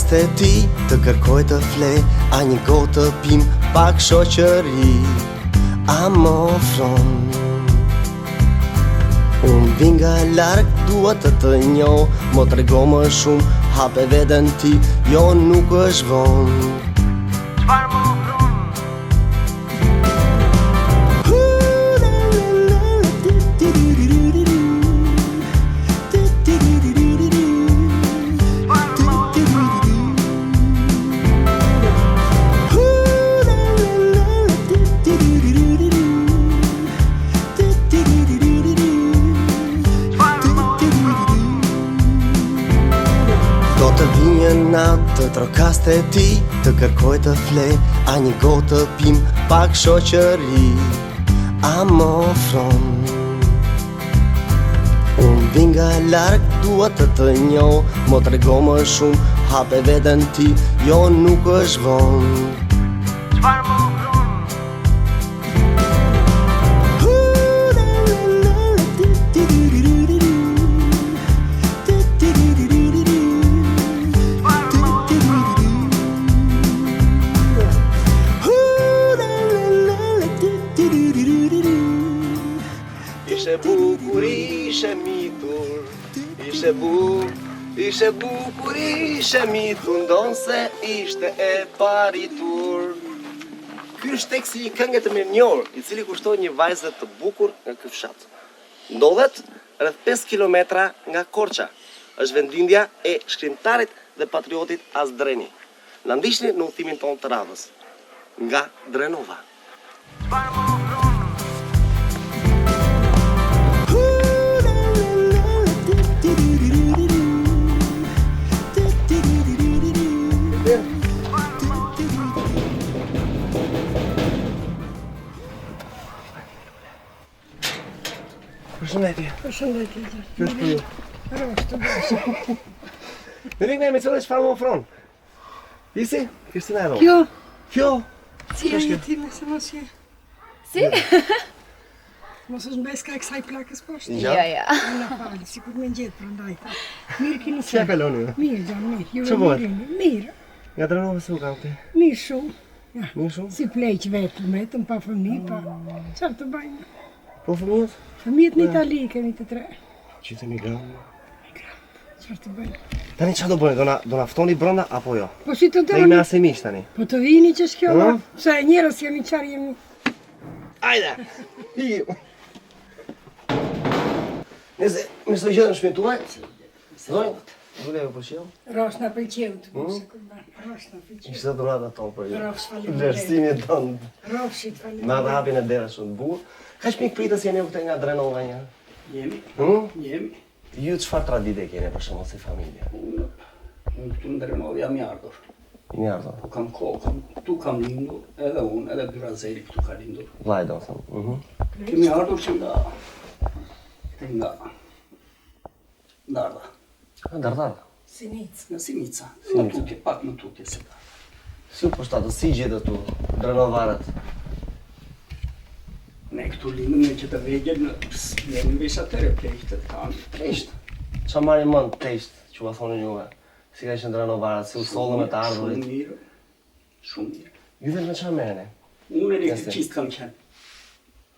kaste ti të kërkoj të fle, a një gotë të pim pak shoqëri, a më ofron. Unë vin nga larg, dua të njoh, mo trego më shumë, hape veten ti, jo nuk është vonë. Çfarë më ofron? Do të vi një natë të trokaste ti, të kërkoj të fle, a një gotë të pim pak shoqëri, a më ofron. Unë vin nga larg, dua të njoh, mo trego më shumë, hape veten ti, jo nuk është vonë. Çfarë më ofron? Ishe bukur, ishe mitur, ishe bukur, ishe mitur, ndonë se ishte e paritur. Ky është teksti i këngë të mirënjohur, i cili kushtoi një vajzë të bukur nga ky fshat. Ndodhet rreth 5 kilometra nga Korça. Është vendindja e shkrimtarit dhe patriotit Azdreni. Na ndiqni në udhimin tonë të radhës nga Drenova. Përshëndetje. Përshëndetje. Kjo është për ju. Rosh të bashkë. Në ring me emisione çfarë më ofron? Isi? Kristina e Ro. Kjo? Si e një ti me se mos je? Si? Mos është mbeska e kësaj plakës poshtë? Ja. Në falë, si kur me gjetë për ndaj. Mirë kini Si e kaloni ju? Mirë, gjanë, mirë. Ju Ç'o bëhet? Mirë. Nga Drenova se u kam ti? Mirë shumë. Ja. Mirë shumë? Si pleq vetëm, pa fëmijë, pa... Çfarë të bajnë? Po fëmijët? Fëmijët në Itali kemi të tre. Qytet migrant. Çfarë të bajnë? Tani çfarë do bëni? Do na ftoni brenda apo jo? Po si të Ne jemi doni? asemish tani. Po të vini që s'kjo, Ëh? se njerës jemi qarë jemi. Ajde! Hi! Nëse më së gjë në shtëpinë tuaj? Doj? Vule ju pëlqeu? Rosh na pëlqeu të mos e kurban. Rosh na pëlqeu. Ishte dhurata tonë për ju. Rosh faleminderit. Vlerësimi tonë. Roshit Me atë faleminderit. hapin e derës shumë të bukur. Kaq pikë pritës jeni këtu nga Drenova një? Jemi, Hm? jemi. Ju çfarë tradite keni për shembull si familje? Unë këtu në Drenova jam i ardhur. Një ardhur. Po kam kohë, tu kam lindur, edhe unë, edhe Byrazeli këtu ka lindur. Vllai do thënë. Kemi ardhur që nga Darda, Dardar. Sinic. nga Sinica. Sinica. Në tutje, pak në tutje se ka. Si u përshtatë, si gjetët tu Drenovarët? Ne këtu lindëm në që të vegjel në jemi vesh atëre plejtë të kanë. Trisht. Qa marri mend trisht, që u thonin juve? Si ka qenë Drenovarët, si u sollën me të ardhurit? Shumë mirë, shumë mirë. Ju vetë me çfarë merreni? Unë elektricist kam qenë.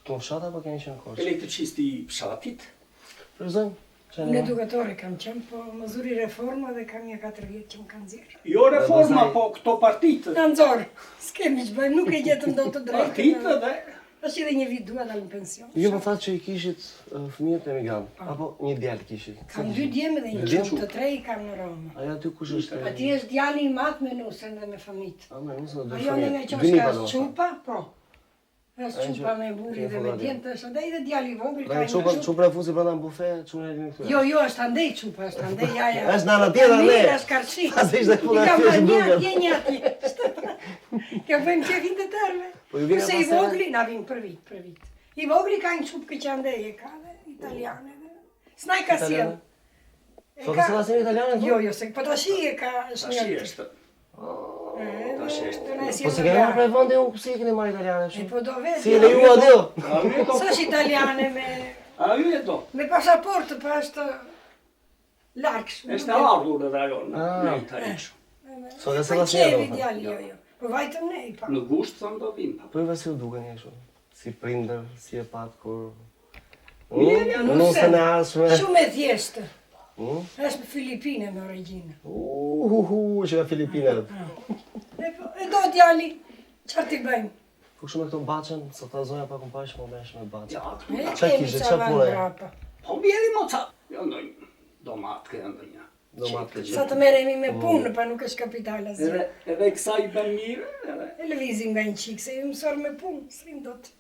Tu në fshat apo keni qenë në Korçë? Elektricist i fshatit. Prezojmë? Unë edukatore kam qenë, po më zuri reforma dhe kam një 4 vjetë që më kanë zirë. Jo reforma, po këto partitë. Në nëzorë, s'kemi që bëjmë, nuk e gjetëm do të drejtë. Partitë dhe... është edhe një vit dua dalë në pension. Ju më thatë që i kishit fëmijët emigrantë, apo një djalë kishit? Kam 2 djemë dhe një qëmë, të 3 i kam në Romë. Aja aty kush është? Ati është djali i matë me nusën dhe me fëmijët. A me nusën dhe Ajo në fëmijët. qoshka është qupa, po. Është qupa me buri dhe me djemë të është andej dhe djali i vogël ka një qupa. Çupra e fusi brenda në bufe, çunë e rini këtu. Jo, është andej qupa, është andej jaja. Është nana tjetër ne. Mirë, është karshi. Pasi ishte puna Ka fjesht një duket. atje, një atje. Ka bëjmë qefin të tërve. Po ju vjen Kurse i pas sera? vogli, na vim për vit. I vogli ka një qupë që andej e ka dhe italiane dhe... S'naj ka sjell. Sot të sela si italiane? Jo, se po tashi e ka është Tashi një... është. Po se kemi marrë prej vendi unë si e keni marrë italiane E shumë? po do vetë... Si e leju atë jo? Sa është italiane me... A ju e do? Me pasaportë, pa është... Larksh. Është ardhur edhe ajo në Itali. Sot e se Pa nas një qevi do. djali, jo. Po vajtëm ne i pa. Në gusht thëmë do vinë. Po i si u duke një kështu? Si prindër, si e pat kur... Mirë, Në se në arshme. Shumë e thjeshtë. Mm? Është në Filipine në regjinë. Që nga Filipinët. E do djali, çfarë ti bëjmë? Po kështu me këto bacën, sot ta zonja pak më pash më mesh me bacën. Ja, Ne Qa kemi kishe, qa qa vanë pune? brapa. po bjeri mo ca. Jo ndonjë domat këtë ndonjë. Do matë Sa të merremi me punë, pa nuk është kapital asgjë. Edhe kësa i bën mirë, edhe E lëvizim nga një qikë, se ju mësor me punë, s'rim do të.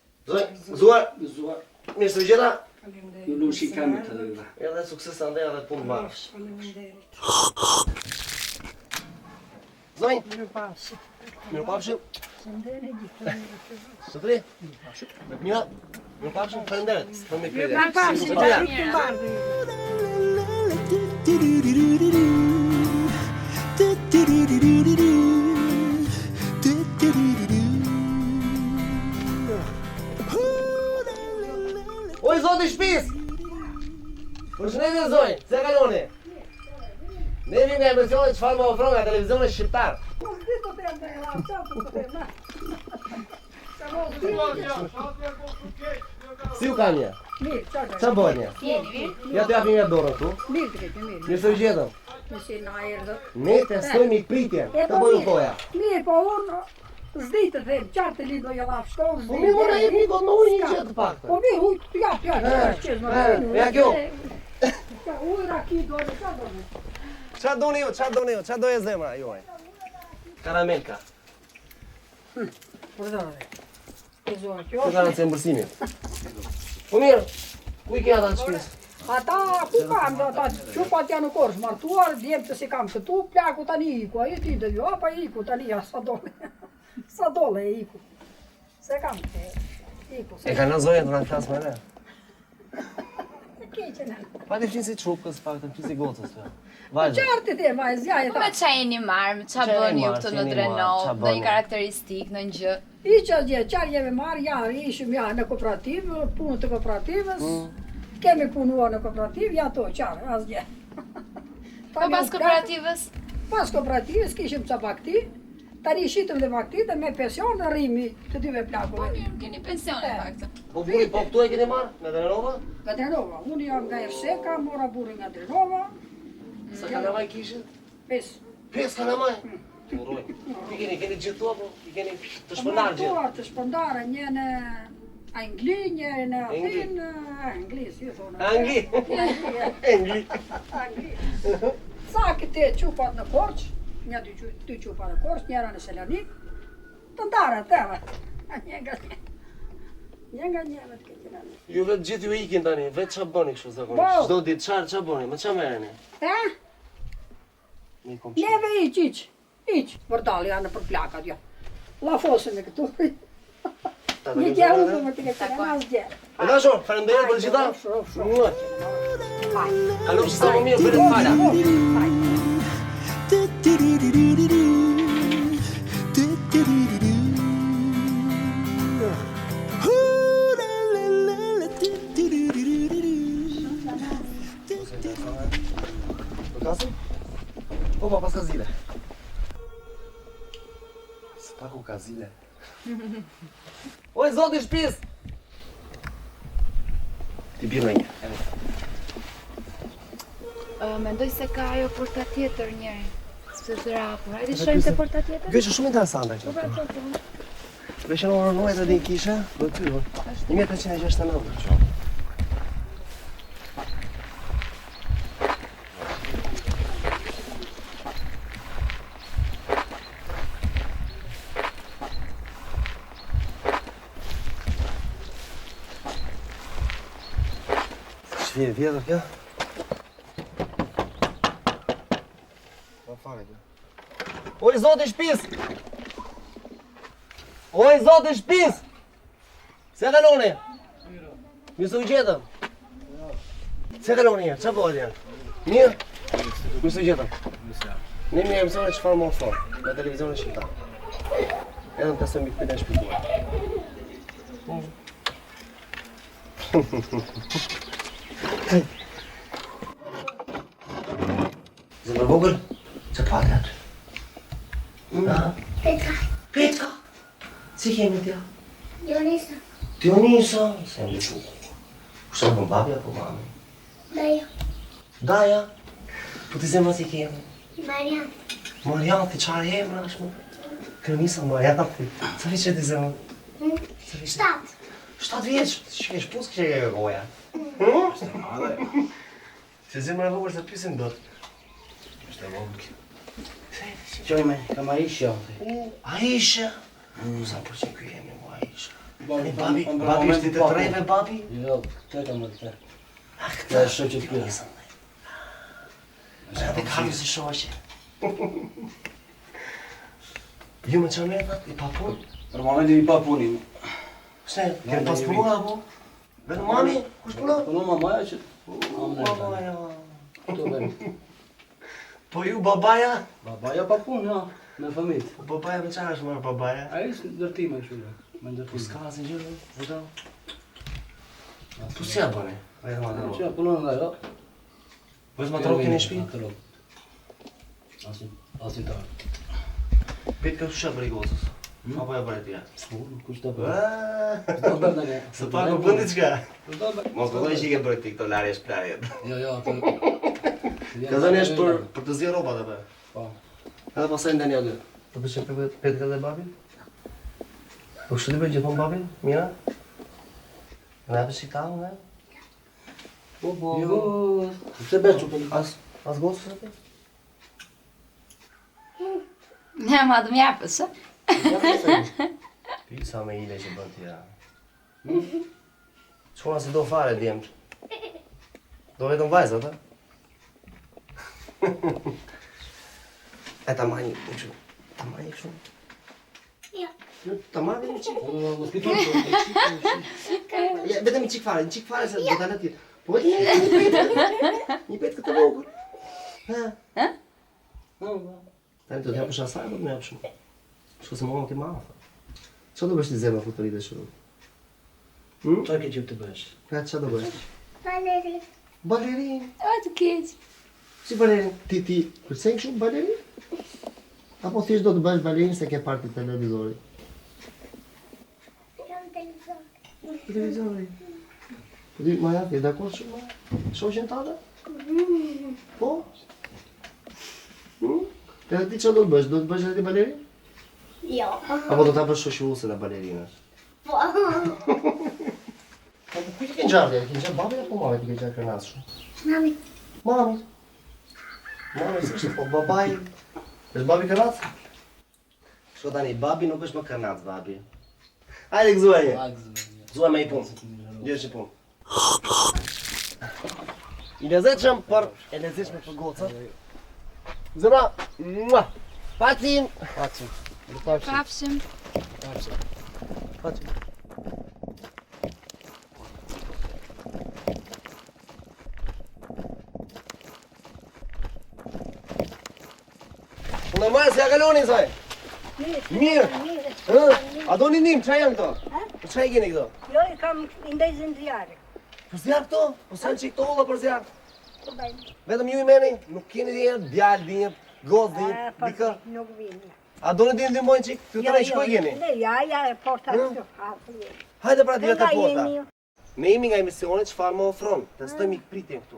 Zuar, gëzuar. mirë së gjeta. Faleminderit. Në lushi kanë të dhe. Edhe sukses andej edhe punë marrë. Faleminderit. Zonjë, Mirupafshi. mirë pafshim. Shëndene gjithë. Sotri? Mira, mirë pafshim, falenderit. Për me krede. Mirupafshi, Sotria. gjithë të bardhë. Oj, zoti shpis! Përshëndetje zonjë, se kaloni? Ne vim nga emisionet çfarë më ofron nga televizioni shqiptar. Po, gjithë të temë, çfarë të temë? Sa Si u kam një? Mirë, çfarë? Qa bëhet një? Ja të japim një dorën këtu. Mirë, të ketë, mirë. Mirë se u gjetëm. Mësi na erdhë. Ne testojmë ikpritjen. E, Të po, bëjë mirë. thoja. Mirë, po unë s'di të them, qartë të lido jo laf shtonë, Po mi mora jep një gotë më ujë një gjë të paktë. Po mirë, ujë të jap, ja kjo. Ujë raki dore, qa dore? Qa doni ju, qa do e zemra juaj? Karamelka. Por dore. E zonë, kjo Kjo kanë të embërsimit. Po mirë, ku i kja ta të shpis? Ata, ku kam, ata, që pa tja në korsh martuar, djemë të si kam këtu, plaku tani iku, a i ti dhe jo, apa iku tani, a sa dole. Sa dole e iku. Se kam të iku. E ka në zonjë të në klasë me ne. E keqen e. Pa të flinë si qupkës, pak të flinë si gocës të. Vajzë. Qartë të ma e zjaj e Po ta. me qa jeni marrë, qa Qa bën jeni ju marrë, këtu qa në jeni Drenov, marrë, qa në një bëni? karakteristik, në një gjë? I që gjë, qarë jemi marrë, ja, ishim ja në kooperativë, punë të kooperativës, kemi punuar në kooperativë, ja to, qarë, asgjë. Po pas kooperativës? Pas kooperativës kishim ca bakti, tani shitëm dhe bakti dhe me pension në rrimi të dyve Po plakove. mirë, keni pension e faktë. Po buri, po këtu e keni marrë? Me Drenova? Nga Drenova, unë jam nga Erseka, mora burrin nga Drenova, Sa kalamaj kishin? 5. 5 kalamaj? Të uroj. I keni gjithë tua, po? I keni të shpëndarë gjithë? Martuar të shpëndarë, një në Angli, një në Angli. Athin, Angli, si thonë. Angli. Angli. Engli. Angli. Sa këte qupat në Korç, një dy qupa në Korç, njëra në Selanik, të ndarë atëve. Një nga një. Një nga një të këtë në. Ju vetë gjithë ju ikin tani, vetë qa bëni kështu zakonisht? Po. Çdo ditë qa bëni, me qa merreni? Një kom që. Neve iq. Vërdali janë për plakat, jo. La fosën e këtu. Një kja unë të më të këtë në asgjë. E da shor, falenderoj për gjitha. Mua. Kalon që sa më mirë për e fala. Në kasën? Opa, pas ka zile. Së pak u ka zile. Oj, zoti shpis! Ti bjerë me një. Mendoj se ka ajo porta tjetër njëri. Se të rapur. Hajde shojmë te porta tjetër? Kjo është shumë interesante kjo. Veçën orë nuajt edhe i kishe, do ty, 1369 që. Shvije vjetër kjo? Pa fare kjo. Oj, zoti shpis! Oj, zoti shpis! Se kaloni? Mirë se u gjetëm? Se kaloni njerë, qa bëhet njerë? Mirë? Mirë se u gjetëm? Ne mi e mësone qëfar më ofron, në televizionin shqiptar. Edhe në tesëm i këpite në shpituar. Zemër vogël, që pati aty? Petka. Petka. Si kemi tja? Dionisa. Dionisa. Se më lëqu. Kushtë në babi apo mami? Daja. Daja. Po të zemra si kemi? Marian. Marianti, qarë emra është më? Dionisa Marianti. Sa vjeç e të zemra? 7. 7 vjeç? Që kesh pus kështë e goja? Është e madhe. Se zemra e vogër se pysin dot. Është e vogër. Qojme, kam Aisha. Aisha? Sa përqen kjo jemi mu Aisha? Babi është të treve, babi? Jo, këtë kam dhe këtë. A, Këtë e shoqet kjo. Edhe kalu si shoqe. Ju me qanë metat, i papun? Për momentin i pa punin. Shne, kërë pas punua, apo? Vetë mami, kush punua? Punon mamaja që... Babaja. Këto vemi. Po ju, babaja? Babaja pa punë, ja, me famit. Po babaja me qarë është marë babaja? A ishtë ndërtime kështu, me Po ndërtime. s'ka asë në gjërë, vëta? Po si a bëni? Ajde ma të ro. Që punon nga jo. Vëzë ma të ro keni shpi? Të ro. Asin të arë. Petë ka shusha për i gosës. Apo ja bërë tja? Nuk kush të bërë. Se pak më bëndi qka? Mos Mos të dojnë që i ke bërë ti këto larje shplarjet. Jo, ato... Ka zënë është për të zje robat atë. Po. Edhe pasaj ndani aty. Të përqen Petka dhe babin? Po kështu t'i bëjnë gjithon babin? Mira? Në e përshik talë, ne? Po. Jo, se bequ për... As gosës aty? Ne ma të mjapës, Pi sa me ile që bën tja. Qona si do fare djemt. Do vetëm vajzat, a? E ta mani kështu. Ta mani kështu. Jo. Ta mani një qik. Mos këtë të Ja, vetëm një qik fare se do ta në tjetë. Po vetëm një petë. Një petë këtë vogër. Ha? Tani të t'japësh asaj, do t'me japësh mu. Shko se më ti mama. Qa do bësh t'i zemra futërit e shuru? Qa ke qip të bësh? Ka qa do bësh? Valerin. Balerin. O, të keq. Si balerin? Ti kërcen kështu balerin? Apo thjesht do të bësh balerin se ke parti televizori? Jam televizor. Televizori? Po ti, Maja, je dakord shumë me shoqen tate? Po? Edhe ti qa do të bësh? Do të bësh edhe ti balerin? Jo. Apo do ta bësh shoqëruese dhe balerinës? Po. Po ku ti ke gjarë? Ke gjarë babi apo mami ti ke gjarë kërnas shumë? Mami. Mami. Mami s'është, po babai... është babi kërnac? Shko tani, babi nuk është më kërnac, babi. Hajde gëzuaje. Gëzuaj me i punë. Gjerë që punë. I lezetshëm, për e lezetshme për goca. Zëra, mua! Pacim! Pacim. Pafshim. Pacim. Unë marrë se ja kaloni, saj? Mirë. A do një nim, qa janë këto? Qa i keni këto? Jo, i kam i ndezin zjarë. Për zjarë këto? Po se në që i këto olla për zjarë? Vetëm ju i meni? Nuk keni djenë, djallë djenë, gozë djenë, dikë? Nuk vini. A do në djenë djemojnë qikë? Të të nej, shkoj keni? Ja, e porta që hafë. Hajde pra dhjetë e Nga porta. jemi. Ne jemi nga emisionet çfarë më ofron. Testojmë pritjen këtu.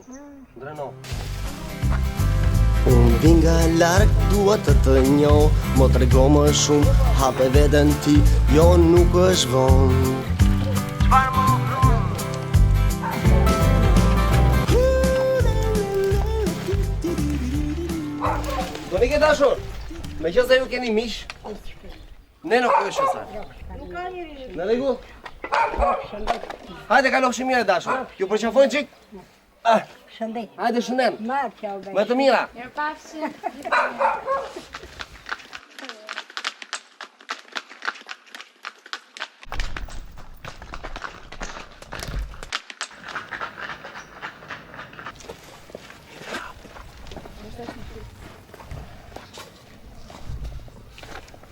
Dreno. Unë vi nga larg, dua të njoh, mo trego më shumë, hape veten ti, jo nuk është vonë. Çfarë më ofron? Do një ke dashur? Me që se ju keni mish, ne nuk është sa. Në rregull? Hajde kalofshim mirë dashur. Ju përqafojnë qik? Shëndet. Hajde shënden. Ma qau dhe. Me të mira. Mirë pafshim.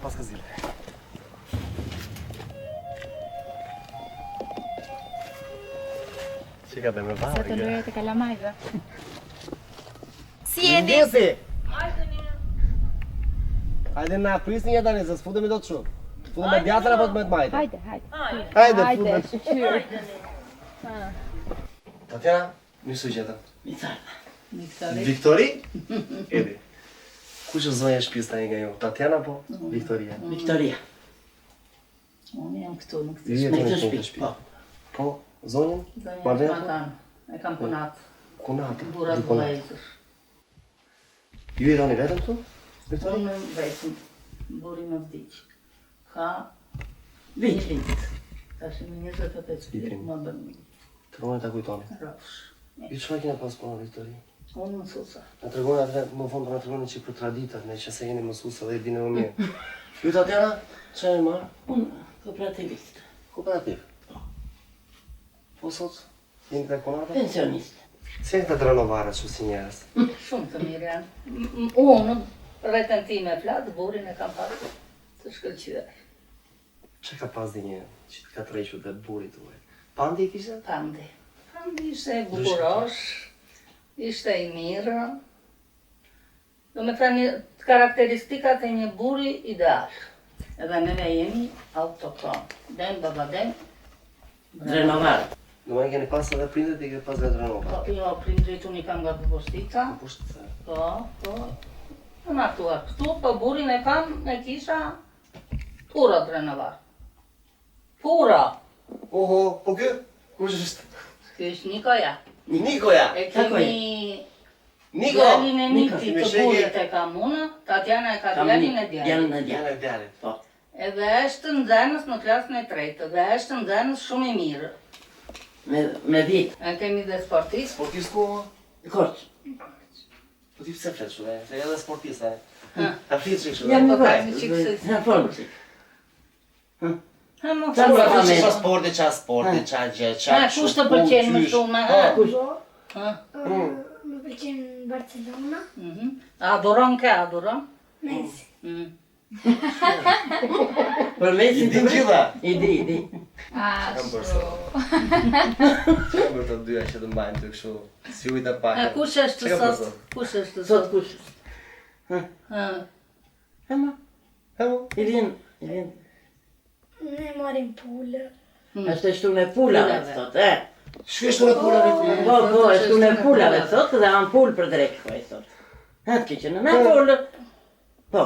Pas ka zile. Qika dhe me Sa varë. të lëre të kalamajve. Si jeni? Ndjesi! Hajde na prisni ja tani, se s'futemi dot shumë. Futemi me djatër apo me të majtë? Hajde. Hajde, Hajde, futemi. shqyr. Tatjana, mirë se gjetëm. Miktarë. Viktori? Edi. Kush është zonja e shtëpisë tani nga ju? Tatjana po? Viktoria. Viktoria. Unë jam këtu në këtë Ju Me jetoni këtë në shtëpi. shtëpi. Po, zonjën? zonja Ma vetë? Matan. E kam punat. Kunat. Burat vëllezër. Ju jetoni vetëm këtu? Viktori? Unë vetëm. Buri më vdiq. Ka Vit. vit. Tash në 25 vjet Vitrin. më bën Të rrone ta kujtoni. rrofsh. Ju çfarë kena pas punë, Viktori? Unë mësuesa. Na tregoni atë më vonë do na tregoni çik për traditat, ne që se jeni mësuese dhe e dini më mirë. Ju Tatjana, çfarë marr? Unë kooperativist. Kooperativ. Po sot jeni të konata? Pensionist. Si e të renovarët që si njerës? Shumë të mirë janë. Unë rretën time flat, burin e kam pasur të shkëlqyer. Që ka pas dhe një që të ka të rejqu dhe burit tuaj? Pandi i kishte? Pandi. Pandi ishte bukurosh, ishte i mirë. Do me thënë karakteristikat e një buri ideal. Edhe neve jemi autokton. Den, baba den. Renovar. Në më keni pas edhe prindet i ke pas dhe të renovat. Po, jo, prindrit unë i kam nga Postica. Po shtë të Po. Në aktuar këtu, po burin e kam, e kisha pura të renovar. Pura. Oho, po kë? Kush është? Ky është Nikoja. Nikoja! E kemi Niko! djalin e Niko, Nikit me të shege. burit e kam unë, Tatjana e ka djalin e djalit. Djalin e djalit. Janë e djalit. Po. Edhe është nxënës në klasën e tretë, dhe është nxënës shumë i mirë. Me vit. E kemi dhe sportist. Sportist ku? Korç. Po ti pse flet shumë, se edhe sportist, e? Ha. Ta flit që kështu. Jam Po në ka vajtë. një çik se. Në formë. Ha, më Qa fal. më Qa me- qa sporti, qa gjë, qa Ha, kush të pëlqen më shumë? Ha? Kush? Ha. Më pëlqen Barcelona. Aduron ke, aduron? Messi. Mm. Për Messi I di gjitha? I di. Kam përsa. Kam për të dyja që të mbajnë të kështu. Si ujtë e pak. E kush është Çka po sot? sot? Kush është Sot sot? kush? Ha. Ema. Hemo? I vjen. Ne marim pulë. Është shtu me pulave sot, e? Shkështu në pulave të Po, është shtu me pulave sot dhe ampull për drek koj sot. Ha, të keqen në pullë. Po.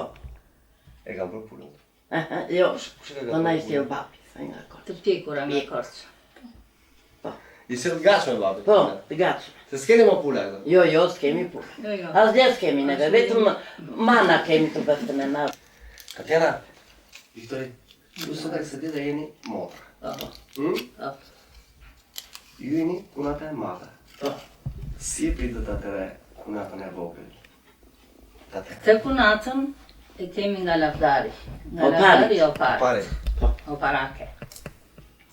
E kam për pulën. Jo, Kush e ka do na i për sjell pulën? papi, sa nga korç. Të pjekura me korç. I sjell gatshme babi. Po, të gatshme. Se s'keni më pula këto. Jo, s'kemi pullë. Jo, jo. Asgjë s'kemi neve, vetëm mana kemi të bëftë me na. Tatjana, Viktori, ju sot e se ditë jeni motra. Po. Hmm? Ju jeni kunata e madhe. Po. Si e pritët atëre kunatën e vogël? Tatjana. Të kunatën e kemi nga lavdari. Nga Opari. lavdari opari. Pare. Oparake.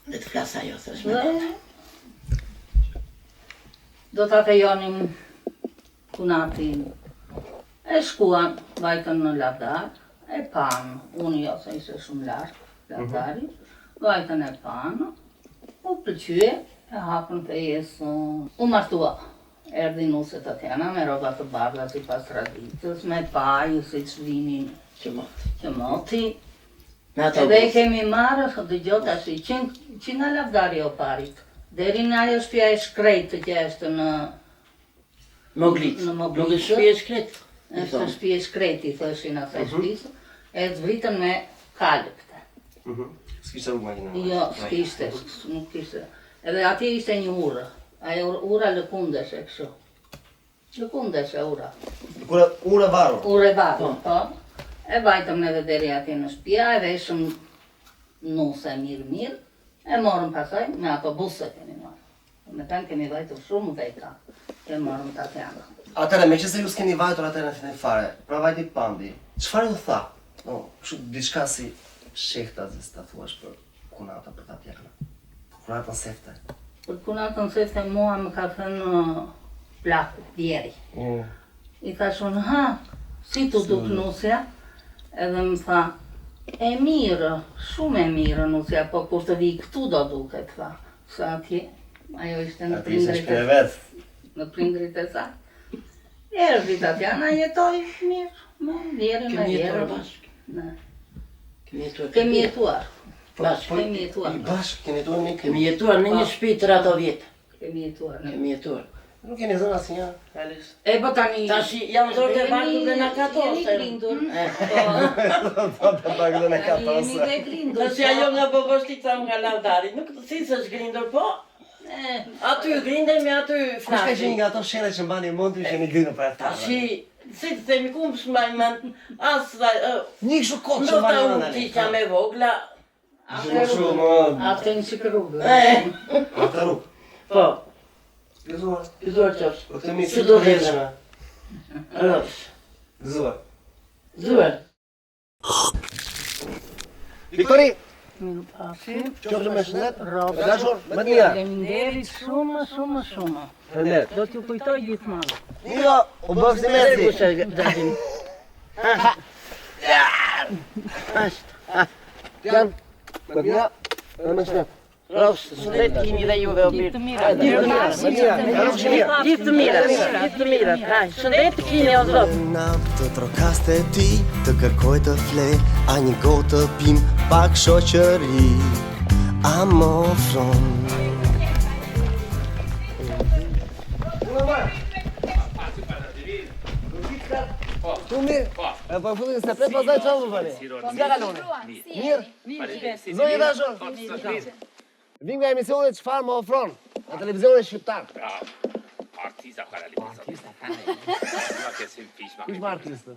Dhe të flasa jo, se është me Dhe do ta fejonim kunatin. E shkuan, vajtën në lavdar, e panë. Unë jo, se ishte shumë larkë, lavdari. Vajtën e panë, u pëlqye, e hapën fejesë. U martua. Erdi nuse Tatjana me rroba të bardha si pas traditës, me pajë, si që vinin që mo. që moti. Në ato Edhe i bus. kemi marrë, dëgjoj tash, që nga lavdari o parit. Deri në ajo shtëpia e shkrejtë që është në Moglic. Në Moglic. Nuk është shpi e shkret. është shtëpi e shkrejtë, i thoshin asaj shtëpisë, e zbritën me kalëpte. S'kishte rrugë makina. Jo, s'kishte, nuk kishte. Edhe atje ishte një urë. Ajo ura lëkundesh e kështu. Lëkundesh e ura. Ura varur. Ure barë, po. E vajtëm neve deri atje në shtëpia, e veshëm nuse mirë, e morëm pasaj me autobuse kemi marrë. Me thënë kemi vajtur shumë veta, e morëm Tatjana. Atëre, me që se ju s'keni vajtur atëre në fine fare, pra vajti pandi, çfarë ju tha? No, kështu diçka si shehta se ta thuash për kunata për Tatjana. Kunata sefte. Për kunatën sefte mua më ka thënë plaku, djeri. I thash unë, ha, si tu duk nusja? Edhe më tha, e mirë, shumë e mirë nusja, po kur të vi këtu do duket, tha. Sa atje, ajo ishte në Ati ishte prindrit shpire e vetë. në prindrit e saj. Erdi Tatjana jetoj mirë, me djeri me Kemi jetuar djerë. bashkë. Ne. Kemi jetuar. Kemi jetuar. Bashkë. Kemi jetuar. I bashkë keni jetuar ne Kemi jetuar në një shtëpi të ato vjet. Kemi jetuar. Kemi jetuar. Nuk keni zënë asnjë, Alis. E po tani. Tash janë zorë të barku dhe na katose. Jeni glindur. Po të bagën e Jeni dhe glindur. Tash ajo nga bogoshti tham nga lavdari. Nuk të si s'është grindur, po. Aty grindemi, aty Kush ka qenë flasim. nga ato shene që mbani mend ju qeni grindur për ata? Tash si të themi ku më shmbaj mend as Një kështu kot që ndoshta mbani unë mend. kisha me vogla. Atë në që rrugë. Ata rrug. Po, Gëzuar. gëzuar qofsh. Po themi Si do vjen? Gëzuar. Zuar. Viktori, Miru pafshim. qofsh me shëndet. Dashur, më të mira. Faleminderit shumë. Shëndet. Do t'ju kujtoj gjithmonë. Mira, u bëf si merci. Dajim. Jan, më të mira. Më shëndet. Rofsh, shëndet kini dhe juve o birë. Më të mira, kalofsh mirë. Gjithë të mira, gjithë të mira. Shëndet kini o zot. Natë të trokaste ti, të kërkoj të fle, a një gotë të pim, pak shoqëri, a më ofron. Tu mirë? E po futin se pret pastaj çfarë do bëni? S'ka kaloni. Mirë. Zonjë dashur. Vim nga emisioni çfarë më ofron në televizionin shqiptar. Artista para la che si fisma. Kush më artistë?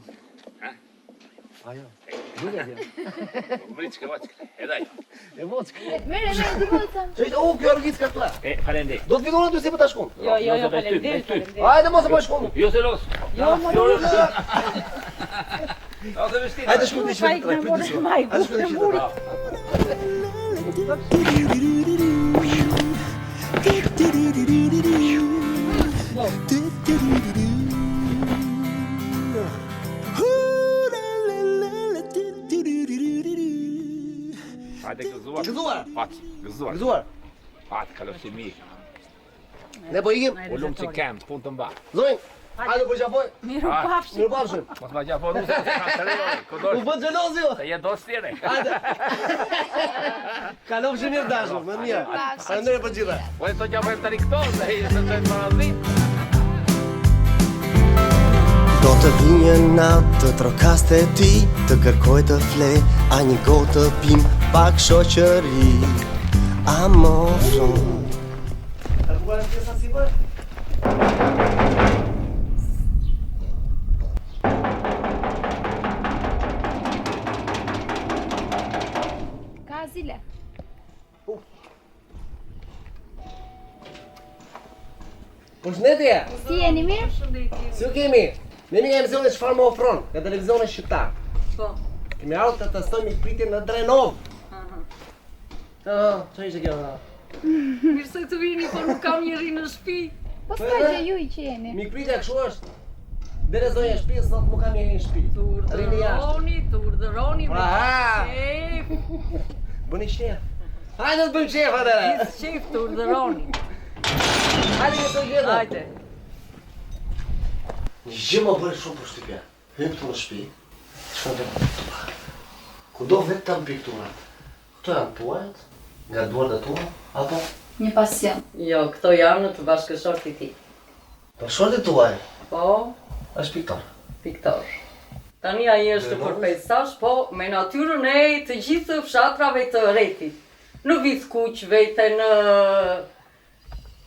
Ajo. Duhet ja. Briçka vaç. E dai. E voçk. Merë me ndihmën. Çoj u kjo orgjic ka këtu. E falende. Do të fillon aty si po ta shkon. Jo, faleminderit. Hajde mos e po shkon. Io se los. Jo, më No se vestire. Hajde shkon ti shkon. Hajde shkon ti. Hajde gëzuar. Gëzuar. Pat, gëzuar. Gëzuar. Pat kalofshimi. Ne po ikim. Ulum që kem, punë të mba. Zonjë. Hajde po japoj. Miru pafshim. Mirë pafshim. Mos ma gja po nuk se ka të rejoj. U Kodosh. bë xhelozi jo. Se je dos tjere. Hajde. Kalofshi mirë dashur, më mirë. Faleminderit për gjitha. Po e të gjabojmë të rikton, dhe i se të të marazit. Do të vi një natë të trokaste ti, të kërkoj të fle, a një gotë të pim, pak shoqëri, a më ofron. A bukur pjesa si bë? Ka zile. Përshëndetje. Si jeni mirë? Si u kemi? Ne jemi nga emisioni çfarë më ofron nga televizionin shqiptar. Po. Kemi ardhur të testojmë mikpritjen në Drenov. Çfarë ishte kjo? Mirë se të vini, po nuk kam njeri në shtëpi. Po s'ka gjë ju i që jeni. Mikpritja kështu është. Dere zonja e shtëpisë sot nuk kam njeri në shtëpi. Rini jashtë. Të urdhëroni Pra, ha. shef. Bëni qef. Hajde të bëjmë qef atëre. Shef të urdhëroni. Hajde që të gjithë. Hajde. Një gjë më bëri shumë përshtypje. Hym këtu në shtëpi. Çfarë do të bëj? Kudo vetëm pikturat. Këto janë tuajat, nga duart e tua, apo Një pasion. Jo, këto janë të bashkëshortit ti. për shortit tuaj? Po, Është piktor. piktor. Tani ai është për pejzash, po me natyrën e të gjithë fshatrave të rretit. Në Vithkuq, vete në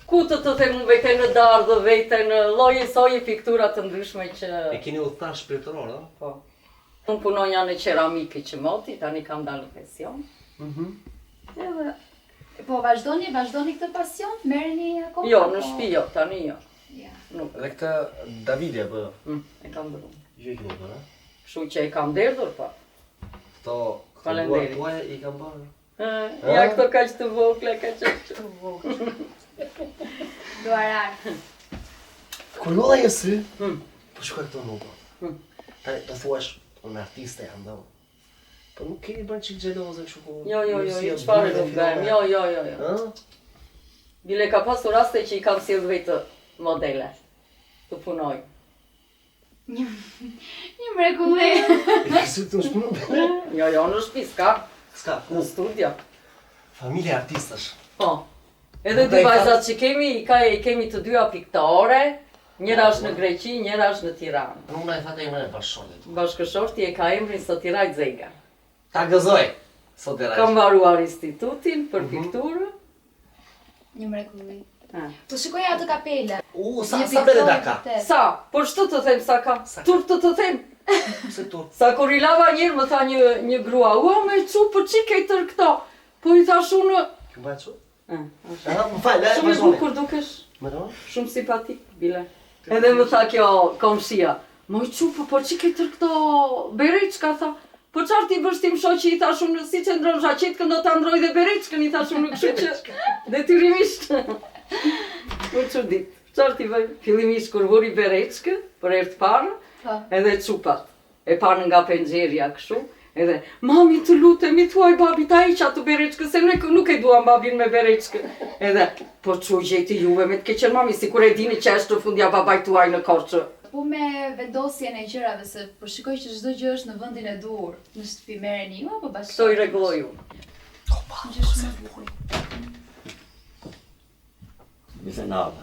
ku të them vete në Dardhë, vete në lloje soje piktura të ndryshme që E keni udhëtar shpirtëror, a? po. Unë punonja në qeramikë që moti, tani kam dalë në pension. Edhe Po vazhdoni këtë pasion? Merreni akoma? jo, në shtëpi jo, tani jo. Ja. Nuk, Dhe këtë Davidi apo jo? e kam dhënë. Ju e keni bërë, a? Kështu që e kam derdhur pa. Këto duart Faleminderit. tuaja i kam bërë. Ja këto kaq të vogla, kaq të vogla. Duarar. Kur lodha një sy, Hmm. po shkoj këto nuko. Tani do thuash, unë artiste jam do. Po nuk keni bërë çik xheloze kështu ku. Jo, çfarë do bëjmë? Jo. Ë? Bile ka pasur raste që i kam sjell vetë modele të punoj. Një mrekulli. Si të shpunu? Jo, në shtëpi s'ka, S'ka. në studio. Familje artistësh. Po. Edhe dy vajzat që kemi, kemi të dyja piktore, njëra është në Greqi, njëra është në Tiranë. Nuk na e thate emrin e bashkëshortit. Bashkëshorti e ka emrin Sotiraj Zega. Ta gëzoj. Sot e Kam mbaruar institutin për pikturë. Një mrekulli. Ha. Po shikoja atë kapele. Sa bere da ka? Sa? Po shtu të them sa ka? Turp të them. Se turp. Sa kur i lava njërë më tha një grua, ua me cu për qikej tër këta. Po i thash unë... Kjo bëhet që? Shumë Më falë, i bukur dukesh, Më do? shumë simpatik, bile. Edhe më tha kjo komshia, moj cu po qikej tër këta bereqka, tha. Po qartë i bështim shoqi, i thash unë, si që ndron shaqit, këndo të ndroj dhe bereqkën, i thash unë, kështu që detyrimisht. Më që ditë, qartë i bëj, fillimisht kur vuri bereqkë, për erë të parë, edhe qupat, e parë nga penxerja kështu, edhe, mami të lutemi, thuaj babi ta iqa të bereqkë, se nuk e duam babin me bereqkë. Edhe, po që gjeti juve me të keqen mami, si kur e dini që është të fundja babaj tuaj në Korçë. Po me vendosjen e gjërave, se po shikoj që çdo gjë është në vendin e dur, në shtëpi merreni ju apo bashkë? Këto i rregulloj unë. Gjë shumë e bukur. Mise navat.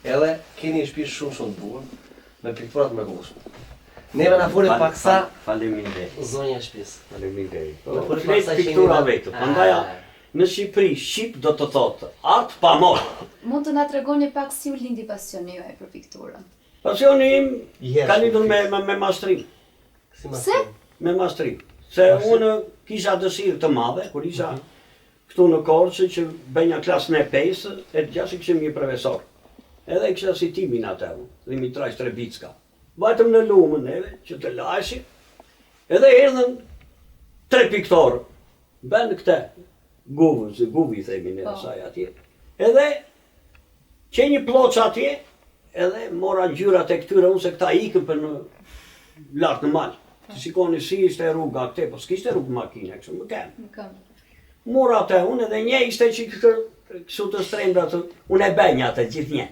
Edhe keni një shtëpi shumë të bukur, me pikturat mrekullueshme. Neve na foli pak sa Faleminderit. zonja e shtëpisë. Faleminderit. Na foli pak Flet sa piktura vetë. Prandaj në Shqipëri shqip do të thotë art pa mor. Mund të na tregoni pak si u lindi pasioni juaj për pikturën? Pasioni im ka lidhur me mashtrim. Pse? Me mashtrim. Se unë kisha dëshirë të madhe, kur isha këtu në Korçë, që bënja klasën e 5, e 6 kishim një profesor. Edhe kisha si timin atë, Dimitraj Strebicka. Vajtëm në lumën neve, që të lajshim, edhe erdhen 3 piktorë. Ben këte, guvi themi në saj atje. Edhe që një ploç atje, edhe mora ngjyrat e këtyre unë se këta ikën për në lartë në malë. Të shikoni si ishte rruga këte, po s'kishte rrugë makine, kështu më kemë. Mora atë unë edhe një ishte që kështu të strembra të, unë e benja atë gjithë një.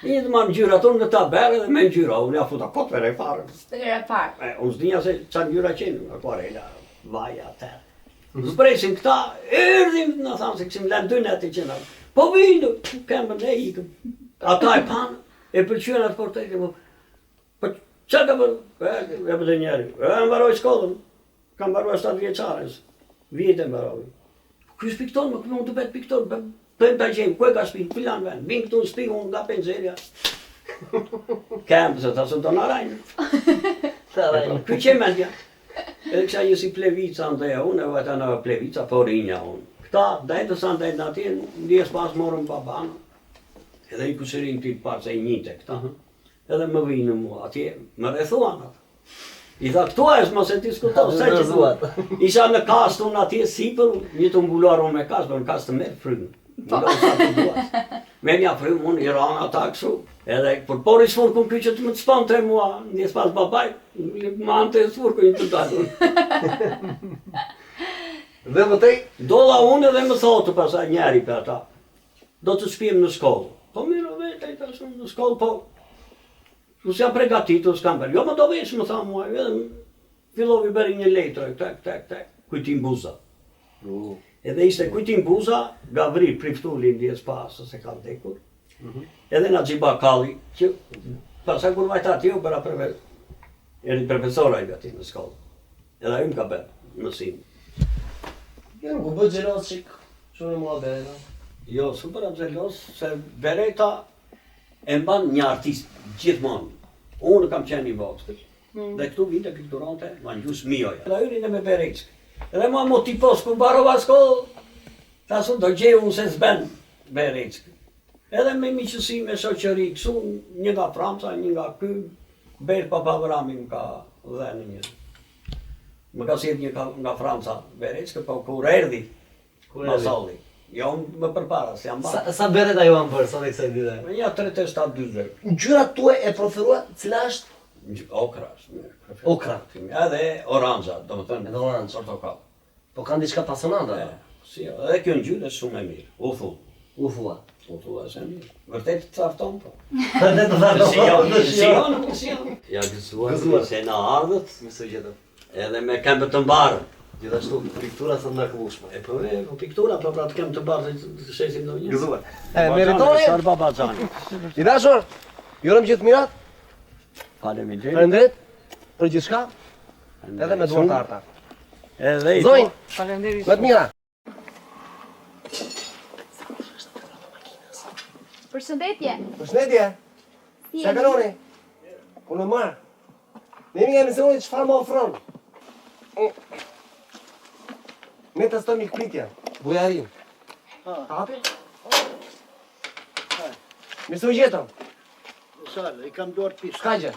Një të marë ngjyrat unë në tabelë edhe me ngjyra, unë ja futa kot vere farë. Era parë. Unë s'dinja se qa ngjyra qenë, akvarela, vaja, atër. Zpresin këta, erdhim, në thamë se kësim lënë 2 neti qenë. Po vindu, kemë ne ikëm. Ata e panë, e pëlqyen atë portretin, po që ka bërë? E për të njeri, e mbaroj shkollën, kam mbaroj 7 vjeqarës, vjetë e mbaroj. Ky është piktor, më këmë të betë piktor, pëmë të gjemë, ku e ka shpinë, filan venë, vinë këtu në shpinë, unë nga penxerja. Kemë, se ta së të në rajnë. Ky që mendja. Edhe kësha një si plevica në dhe unë, e vajta në plevica, po rinja unë. Këta, dajtë sa dajtë në atje, ndjes pas morën babanë. Edhe i kushërin të parë se i njite këta, edhe më vinë mua atje, më rrethuan atë. I tha, këtu e s'ma se diskuto, se që duat. Isha në kastë unë atje sipër, një të mbuluar unë me kastë, në kastë të merë frymë. Më do sa të duat. Me mja frymë unë, i ranë ata kështu. Edhe, për por i sfurku në që të më të spanë të mua, njës pas babaj, më anë të sfurku një të dalë. Dhe vëtej? Dolla unë edhe më thotë pasaj njeri për ata, do të shpim në shkollë. Po mirë vete, i tashëm në shkollë, po s'jam pregatitur, s'kam bërë. Jo më do vesh, më tha mua, edhe fillovi bëri një letër, tek, Kujtim Buza. Edhe ishte Kujtim Buza, Gavri Priftulli ndjes pasë, se ka vdekur. Edhe na Gjiba Kalli, që pasaj kur vajta atje, u bëra profesora i ati në shkollë. Edhe ju më ka bërë mësim. Jo, ku bë gjelos qik, shumë mua bere. Jo, s'u bëra xhelos, se Bereta e mban një artist gjithmonë. Unë kam qenë i vogël. Dhe këtu vinte pikturante, ma njus mijoja. Edhe hyrin e me Bereçkë. Edhe mua mo tipos kur mbarova shkollë, tasun do gjej unë se s'ben Bereçkë. Edhe me miqësi me shoqëri, kështu një nga Franca, një nga ky, Ber Papavrami më ka dhënë një. Më ka sjell një nga Franca Bereçkë, po kur erdhi masalli. Jo, më përpara, se jam bërë. Sa bereta ju anë bërë, sa dhe kësaj dite? Me një 37-40. Ngjyrat tue e preferua, cila është? Okra është mirë. Okra. Edhe oranxha, do më thënë. Edhe oranxha. Portokall. Po kanë diçka pasonante? Si, edhe kjo ngjyrë është shumë e mirë, u thu. U thua se mirë. Vërtet të cafton po. Vërtet të cafton. Ja gëzuar se na ardhët. Mësoj gjetëm. Edhe me këmbë të mbarë. Gjithashtu piktura thënë mrekullueshme. E po piktura, po pra të kem të bardhë të shesim në një. Gëzuar. Meritoni. Sar Babaxhani. I dashur, jurojmë gjithë mirat. Faleminderit. Faleminderit për gjithçka. Edhe me duart të arta. Edhe i Zonj, Faleminderit. më të mira. Përshëndetje. Përshëndetje. Sa kaloni? Unë marr. Ne jemi emisionit çfarë më ofron? Ne të stëm ikpritja, bujarin. Hapi? Mirë se u gjetëm. Sale, I kam duar pishë. Shka gjë?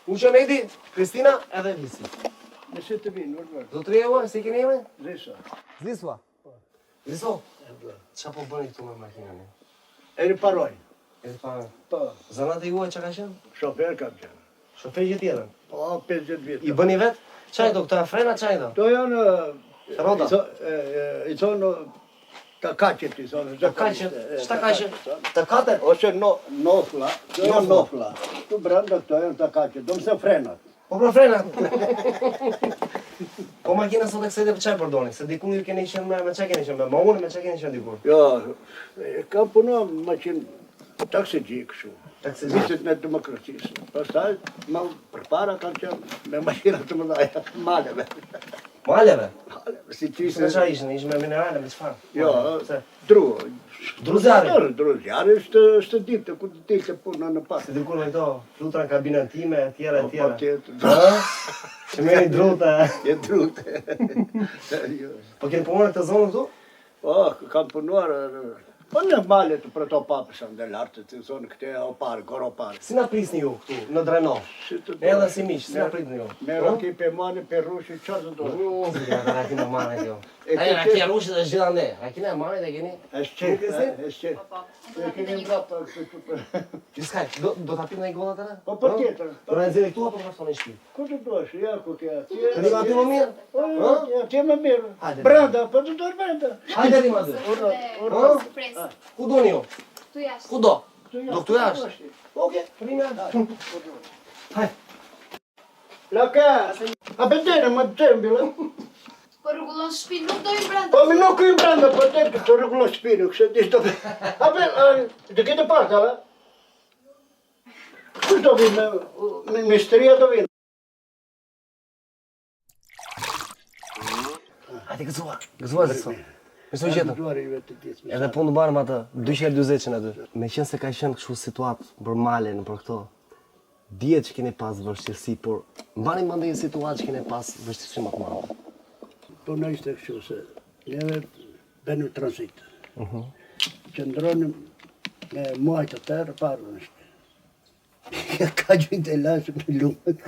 Unë që Mehdi, Kristina edhe Lisi. Nëse të vinë, vërë. Zotëri e si keni eme? Risa. Zlisua. Zliso? Qa po bëni këtu me makinën? Eri paroj. Edhe pa... Po, Zanat e juaj që ka qenë? shofer kam qenë. Shofer që tjetën? Po, 50 vjetë. I bëni vetë? Qaj do, këta frena qaj do? To janë... Roda? I thonë... Të kaqet I thonë. Të kaqet? Shta kaqet? Të katër? Ose nofla. To janë nofla. Tu brenda këto janë të kaqet. Do mëse frenat. Po për frenat? Po makina sot e kësejtë për qaj përdoni? Se dikur ju keni qenë me qaj keni qenë me unë, me qaj keni qenë dikur? Jo, kam punu maqinë taksigi kështu. Taksigi? Vitet në demokracisë. Pastaj, ma përpara kanë qenë me maqina të mëdhaja, maleve. Maleve? Si që Se qa ishën? Ishën me minerale, me qëfar? Jo, dru. Druzjari? Druzjari është ditë, ku të ditë puna në pas. Se dikur me këto flutra në kabinën time, tjera. Po tjetë. Që me një druta. Je drute. Po keni punuar këtë zonë këtu? Po, kam punuar... Po në malet për to papësha në lartë, të zonë këte o parë, goro parë. Si na prisni ju këtu, në Dreno? Edhe si miq, si na pritni ju? Me roki për mani, për rushi, qërë të dojë. Ja, ka rakin e mane kjo. Aja, rakia rushit është gjitha nde. Rakin e mane dhe keni? Është qetë. E keni nga për... Qiskaj, do t'a pim në i goda të ne? Po për tjetër. Do në nëzire këtu apo të rafton e shpi? Ku të dojsh, ja ku kja. Të rima aty më mirë? Ti më mirë. Hajde. Brenda, po të dojsh brenda. Hajde rima aty. Surprizë. Ku do një ju? Këtu jashtë. Ku do? Do këtu jashtë? Oke, rime aty. Hajde. Laka, a bedere më të tembile. Po rregullon shtëpinë, nuk do i brenda. Po më nuk i brenda, po të të rregullon shpinu, kështë dish do... A be, të kete parta, la? Kush do vinë, me misteria do vinë. Hajde gëzuar dhe sot. Mësoj gjetëm. Edhe po në barëm atë 240 që në dy. Me qenë se ka qenë kështu situatë për male në për këto, djetë që kene pas vështirësi, por mbani më ndonjë situatë që kene pas vështirësi më të madhe. Po në ishte kështu se neve bënë transit. Qëndronim me muajt të tërë parë në shpe. Ka gjujnë të lasë me lumët,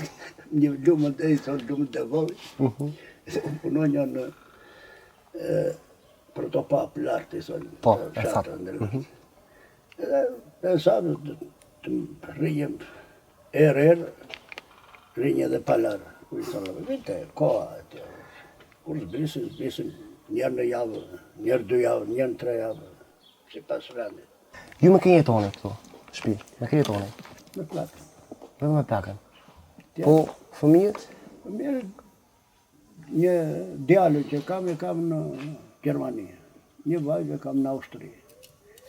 një lumët e i thonë lumët e vojë. Punonja në protopap lartë i thonë. Po, e fatë. E samë të rrijem erë, rinje dhe palarë. I thonë, vite, koha e tjë. Kur zbisin njerë në javë, njerë 2 javë, njerë në 3 javë, si pas randit. Ju me kënë jetoni këtu, shpi, me kënë jetoni? Me plakën. Edhe me plakën. Po, fëmijët? Fëmijët, një djallë që kam në Gjermani, një vajzë kam në Austri.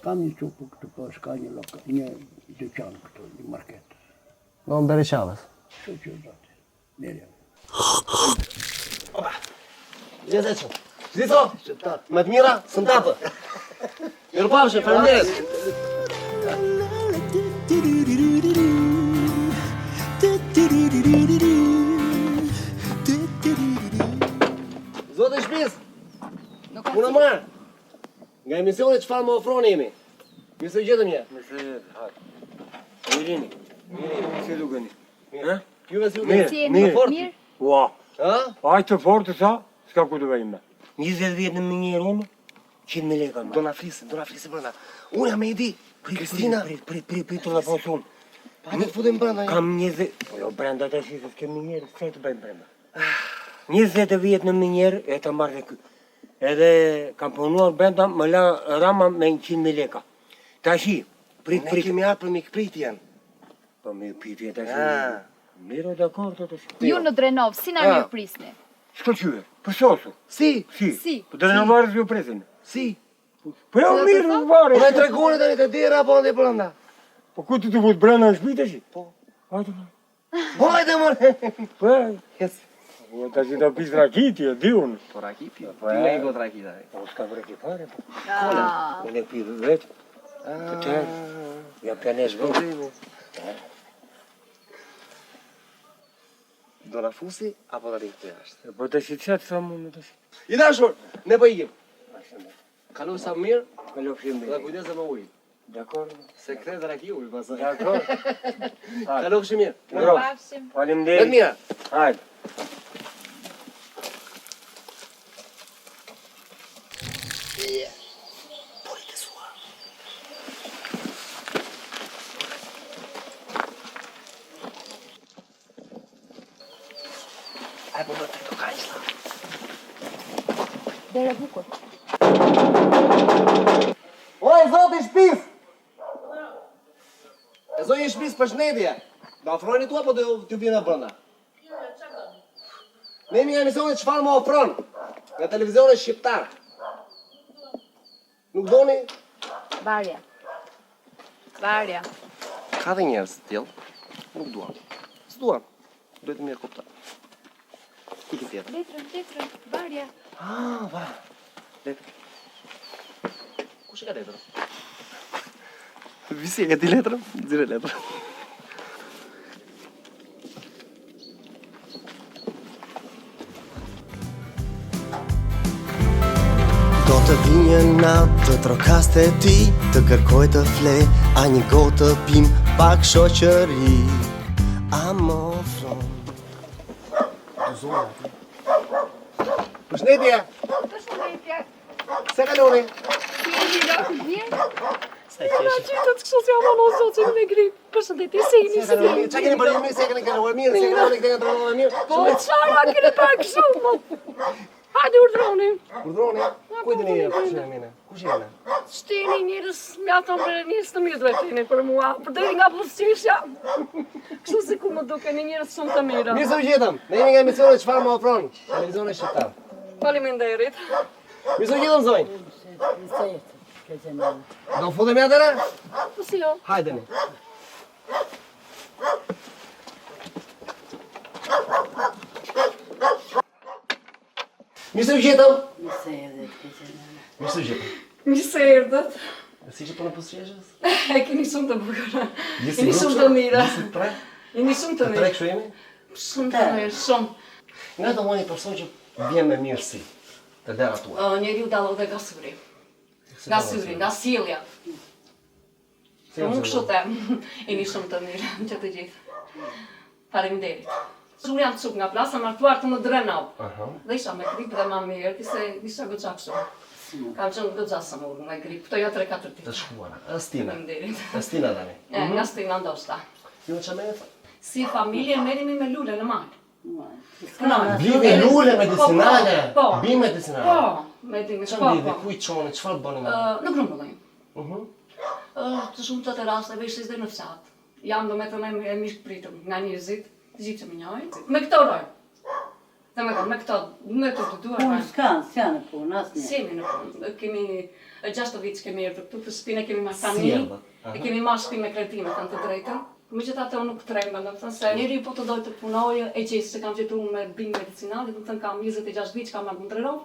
Kam një qupë këtu poshtë, ka një dyqan këtu, një market. Do në Bereqavës? Që që zati, mirë. Gjezeqëm. Zito, me të mira, së në tapë. Mirë pafshë, faleminderit. Zotë e shpis, unë marë. Nga emisionit çfarë më ofroni jemi. Mirë se gjetëm një. Mirë se hajtë. Mirini. Si dukeni? Juve si u gjetëm? Mirë. Ua. Ha? Ajtë të fortë sa, s'ka ku të vejme. 20 vjetë në minjerë unë, 100 leka më. Do na flisim brenda. Unë jam e di, Kristina. Prit të dhe posë unë. Pa të futim brenda. Kam 20... Jo, brenda të shqisës, ke minjerë, se të bëjmë brenda. 20 vjetë në minjerë, e të marrë dhe kë. Edhe kam punuar brenda më la rama me 100.000 leka. Tashi, prit. Ne kemi ardhur për mikpritjen. Po mikpritje tashi. Ah. Mirë, dakor, të tashi. Ju në Drenov, si na mirë prisni? Shko qyve, për sosu. Si? Si? Po Drenovarës ju presin. Si? Po jo mirë në varë. Po me tregoni tani të dira apo ndaj brenda. Po ku ti të vut brenda në shtëpi tash? Po. Hajde. Po hajde more. Po. Yes. Po tash do pis rakiti, di unë. Po rakiti. Po Ti me got rakita. Po s'ka vreki fare. Ah. Unë e pi vetë. Të tërë. Ja pianesh vëmë. Do na fusi apo do rinë këtu jashtë? Po tash i çat sa mund tash. I dashur, ne po ikim. Kaloj sa mirë, Kalofshim dhe kujdes me ujë. Dakor. Sekret raki ujë pastaj. Dakor. Kalofshim mirë. Pafshim. Faleminderit. Vetë mira. Hajde. Ai po do të kaqla. Dere bukur. Oj, zoti shtëpis! E zoti shtëpis përshëndetje. Do ofroni tu apo do t'ju vjen brenda? Ne jemi nga emisioni çfarë më ofron? Nga televizioni shqiptar. Nuk doni? Varja. Varja. Ka dhe njerëz të tillë. Nuk duan. S'duan. Duhet mirë kuptoj. Iki tjetër. Letrën, varja. Ah, va. Letër. Kush e ka letrën? Visi e ka ti letrën? Zire letrën. Do të vi një natë të trokaste ti, të kërkoj të fle, a një gotë të pim, pak shoqëri. A më ofron. Përshëndetje. Përshëndetje. Se kaloni? Mirë? Sa qesh. Qytet kështu si ama në zotë me grip. Përshëndetje, si jeni si Çka keni bërë mirë, se keni kaluar mirë, se keni këtu kaluar mirë. Po çfarë keni pak kështu? Hajde urdhroni. Urdhroni? Ku e dini kush jeni mine? Kush jeni? Shtini njerëz mjaftën për njerëz të mirë duhet jeni për mua. Për deri nga pushtishja. Kështu si ku më dukeni njerëz shumë të mirë. Mirë se u gjetëm. Ne jemi nga emisioni çfarë më ofron? Televizioni shqiptar. Faleminderit. Mirë se u gjetëm zonjë. Do futemi atëre? Po si jo? Hajdeni. Mirë se u gjetëm. Mirë se u gjetëm. Mirë se erdhët. Si që po në pushteshës? E keni shumë të bukur. Jeni shumë të mira. Jeni shumë të mirë. Tre kështu jemi? Shumë të mirë, shumë. Nga do një person që vjen me mirësi të dera tua. Njeriu dallohet nga syri. Nga syri, nga sjellja. Unë kështu them. Jeni shumë të mirë që të gjithë. Faleminderit. Unë jam çuk nga plasa martuar të në Drenov. Dhe isha me grip dhe ma mirë, isha goxha kështu. Kam qenë goxha sa më me grip, këto jo 3-4 ditë. Të shkuara. Stina. Faleminderit. Stina tani. Nga Stina ndoshta. Ju që merret? Si familje merremi me lule në malë. Blini lule medicinale. Po. Bim medicinale. Po, medicinale. Çfarë lidhi? Ku i çoni? Çfarë bëni me? Në grumbullin. Të shumë të rasteve ishte dhe në fshat. Jam do me të me mishë pritur nga njerëzit, të gjithë që më njojnë. Me këto rojë. Dhe me këto, me të duar. Punë s'janë punë, asë një. Si jemi në punë. Kemi 6 vit që kemi erdhur këtu, të shpinë kemi marrë familje. E kemi marrë shtëpi me kredime, kanë të drejtën. Megjithatë unë nuk tremba, do të thënë se njeriu po të dojë të punojë, e gjej se kam gjetur me bim medicinale, do të thënë kam 26 vit që kam marrë në Drenov.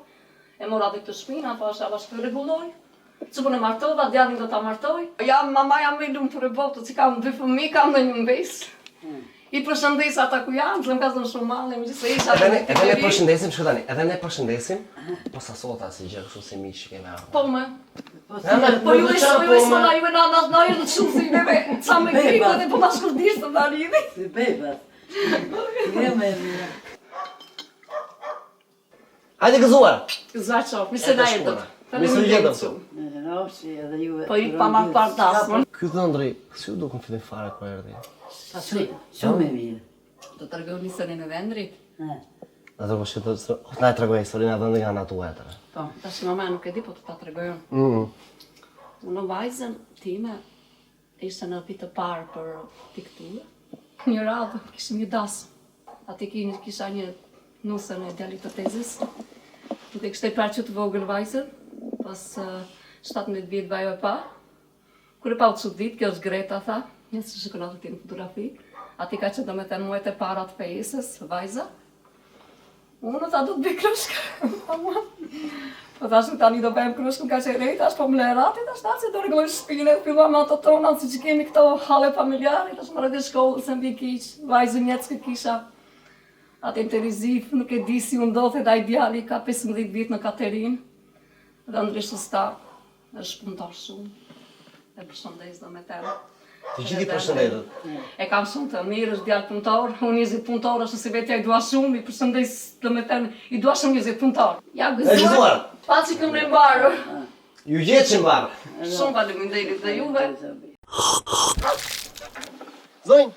E mora dhe këtë shpinë, apo avash të rregulloj. Që po në martova, djalin do ta martoj. Mama jam me lumtur e botës, që kam 2 fëmijë, kam dhe një mbes. I përshëndes ata ku janë, se më ka dhënë shumë mallë, megjithëse isha. Edhe ne përshëndesim, shkëtani, edhe ne përshëndesim, po sa sota si gjë kështu si miq që kemi ardhur. Po më. Po ju e s'na ju e na në shumë si bebe, sa me gripe dhe po ma shkurdisht të dalini. Si bebe. Greme e mire. Hajde gëzuar! Gëzuar qof, mi se na erdhët. Mi se gjetëm. Po i pa marrë parë tasmën. Ky thëndri, si u dukën fillim fare kur erdhi? Shumë e mirë. Do të rregoni historinë e vendrit? Na tregoj historinë atë nga natë tjetër. Po Po, tash mama nuk e di, po të ta tregoj unë. Unë vajzën time ishte në vit të parë për pikturë. Një radhë kishim një dasë. Ati kisha një nusën e djalit të tezës. Nuk e kishte parë që të vogël vajzën, pas 17 vjetë vajo e pa. Kur e pa u çudit, kjo është Greta, tha, një së shikonatë ti në fotografi. Ati ka që do me të muajt e para të fejsës, vajza. Unë tha do të bëj krushkë. Po tash tani do bëjmë krushkën ka që rejt, tash po më lerati, tash tash që do rregulloj shpine, filluam ato tona, si që kemi këto hale familjare, tash më rrëtë shkollë, se mbi kiq, vajzën jetës kë kisha. Atë në të rizif, nuk e di si u ndodhe da i djali, ka 15 vit në Katerin, dhe ndryshë star, është punëtar shumë, e përshëndes do me temë. Të gjithi përshëndetet. E kam shumë të mirë, është djalë punëtar, unë 20 punëtar, është si vetja i dua shumë, i përshëndes do me temë, i dua shumë 20 punëtar. Ja gëzuar, pa që këmë mbarë. Ju gjetë që mbarë. Shumë faleminderit dhe juve. Zonjë,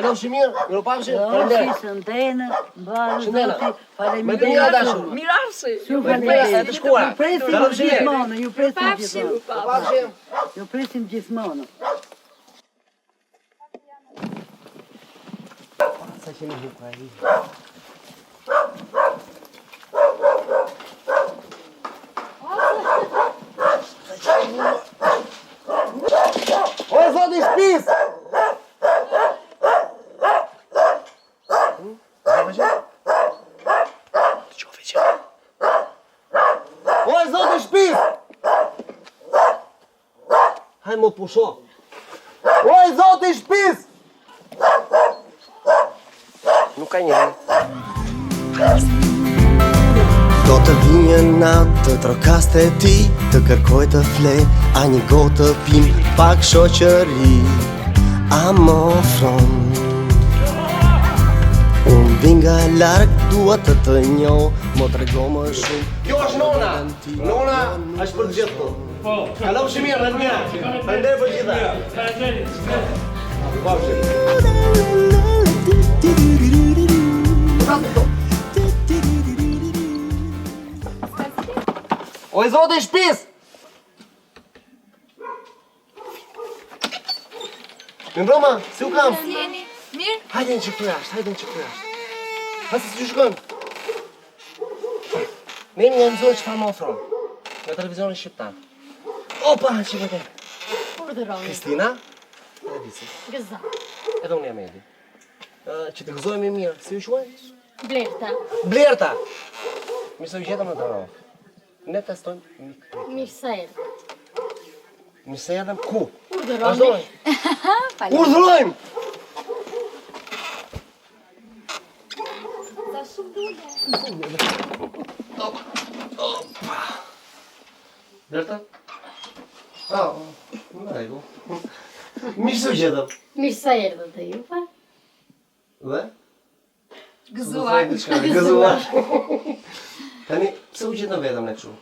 alo Shimir, miropafshim, faleminderit. Shëndena, mbarë Shëndena. faleminderit. Me të mira dashur. Mirarsi. Shumë faleminderit. Të shkuara. Ju presim Alo Shimir. gjithmonë, ju presim Pafshim, gjithmonë. Pafshim. Ju presim gjithmonë. Sa që në hukë ai. O e zoti shpis! O e zoti shpis! Haj më pusho. O e zoti shpis! Nuk ka një. Do të vinje natë të trokaste ti, të kërkoj të fle, a një gotë të pim, pak shoqëri, a më ofron. Unë vinga larg, dua të të njoh, mo trego më shumë. Kjo është nona. Nona është për të gjithë këtu. Po. Alo Shimir, në mirë. Faleminderit për gjitha. O i zoti shpis! Më mbroma, si u kam? Si jeni? Mirë? Hajde në që këtu jashtë, hajde në që këtu jashtë. Pasi si që shkojmë? Me një nëzojë që fa më ofronë, nga televizionin shqiptar. Opa, që vete. Urdhëroni. Kristina? Edhe Visi. Gëza. Edhe unë jam Edi. Që të gëzojmë mirë, si u shuaj? Blerta. Blerta! Mirë se u gjetëm në të rrovë. Ne testojmë mikë. Mirë se erdhët. Mirë se edhem ku? Urdhëroni. Vazhdojmë! Urdhërojmë! Blerta? Në rregull. Mirë se u gjetëm. Mirë se erdhët dhe juve. Dhe? Gëzuar. Gëzuar. Tani, pse u gjetëm vetëm ne kështu?